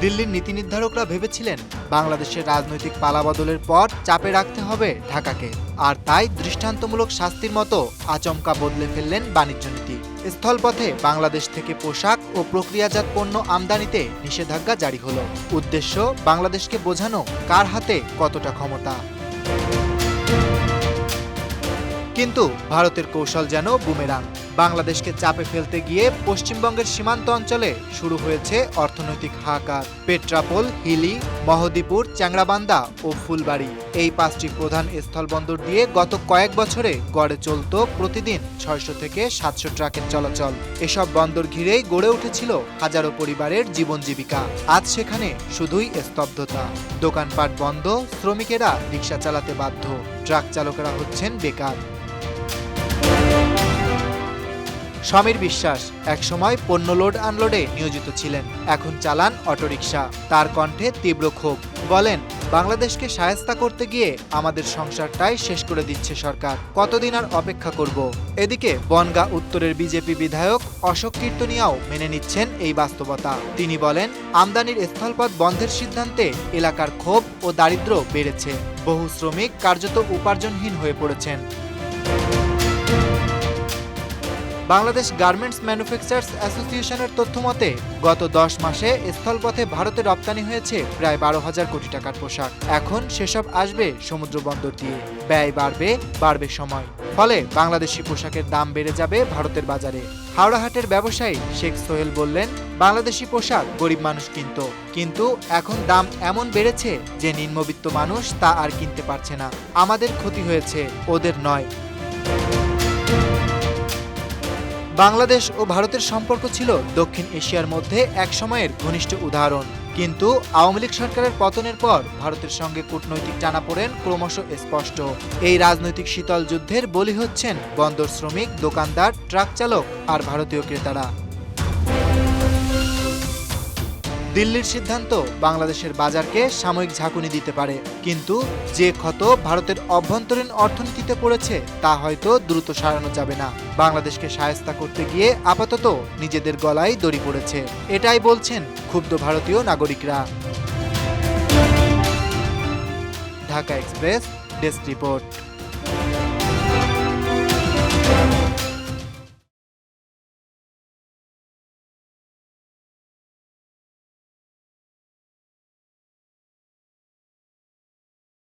দিল্লির নীতি নির্ধারকরা ভেবেছিলেন বাংলাদেশের রাজনৈতিক পালাবদলের পর চাপে রাখতে হবে ঢাকাকে, আর তাই দৃষ্টান্তমূলক শাস্তির মতো আচমকা বদলে ফেললেন বাণিজ্য নীতি। স্থলপথে বাংলাদেশ থেকে পোশাক ও প্রক্রিয়াজাত পণ্য আমদানিতে নিষেধাজ্ঞা জারি হলো। উদ্দেশ্য বাংলাদেশকে বোঝানো কার হাতে কতটা ক্ষমতা। কিন্তু ভারতের কৌশল যেন বুমেরাং। বাংলাদেশকে চাপে ফেলতে গিয়ে পশ্চিমবঙ্গের সীমান্ত অঞ্চলে শুরু হয়েছে অর্থনৈতিক হাহাকার। পেট্রাপোল, হিলি, মহদীপুর, চ্যাংড়াবান্ধা ও ফুলবাড়ি, এই 5টি প্রধান স্থলবন্দর দিয়ে গত কয়েক বছরে গড়ে চলত প্রতিদিন 600 থেকে 700 ট্রাকের চলাচল। এসব বন্দর ঘিরেই গড়ে উঠেছিল হাজারো পরিবারের জীবন জীবিকা। আজ সেখানে শুধুই স্তব্ধতা। দোকানপাট বন্ধ, শ্রমিকেরা রিকশা চালাতে বাধ্য, ট্রাক চালকেরা হচ্ছেন বেকার। সমীর বিশ্বাস একসময় পণ্য লোড আনলোডে নিয়োজিত ছিলেন, এখন চালান অটোরিকশা। তার কণ্ঠে তীব্র ক্ষোভ। বলেন, বাংলাদেশকে শায়েস্তা করতে গিয়ে আমাদের সংসারটাই শেষ করে দিচ্ছে সরকার। কতদিন আর অপেক্ষা করব? এদিকে বনগাঁ উত্তরের বিজেপি বিধায়ক অশোক কীর্তনিয়াও মেনে নিচ্ছেন এই বাস্তবতা। তিনি বলেন, আমদানির স্থলপথ বন্ধের সিদ্ধান্তে এলাকার ক্ষোভ ও দারিদ্র্য বেড়েছে। বহু শ্রমিক কার্যত উপার্জনহীন হয়ে পড়েছেন। বাংলাদেশ গার্মেন্টস ম্যানুফ্যাকচারার্স অ্যাসোসিয়েশনের তথ্যমতে গত 10 মাসে স্থলপথে ভারতে রপ্তানি হয়েছে প্রায় 12,000 কোটি টাকার পোশাক। এখন সেসব আসবে সমুদ্র বন্দর দিয়ে। ব্যয় বাড়বে সময়। ফলে বাংলাদেশি পোশাকের দাম বেড়ে যাবে ভারতের বাজারে। হাওড়াহাটের ব্যবসায়ী শেখ সোহেল বললেন, বাংলাদেশি পোশাক গরিব মানুষ কিন্তু এখন দাম এমন বেড়েছে যে নিম্নবিত্ত মানুষ তা আর কিনতে পারছে না। আমাদের ক্ষতি হয়েছে, ওদের নয়। বাংলাদেশ ও ভারতের সম্পর্ক ছিল দক্ষিণ এশিয়ার মধ্যে এক সময়ের ঘনিষ্ঠ উদাহরণ। কিন্তু আওয়ামী লীগ সরকারের পতনের পর ভারতের সঙ্গে কূটনৈতিক টানাপোড়েন ক্রমশ স্পষ্ট। এই রাজনৈতিক শীতল যুদ্ধের বলি হচ্ছেন বন্দর শ্রমিক, দোকানদার, ট্রাক চালক আর ভারতীয় ক্রেতারা। দিল্লির সিদ্ধান্ত বাংলাদেশের বাজারকে সাময়িক ঝাঁকুনি দিতে পারে, কিন্তু যে ক্ষত ভারতের অভ্যন্তরীণ অর্থনীতিতে পড়েছে তা হয়তো দ্রুত সারানো যাবে না। বাংলাদেশকে শায়েস্তা করতে গিয়ে আপাতত নিজেদের গলায় দড়ি পড়েছে, এটাই বলছেন ক্ষুব্ধ ভারতীয় নাগরিকরা। Dhaka express desk report.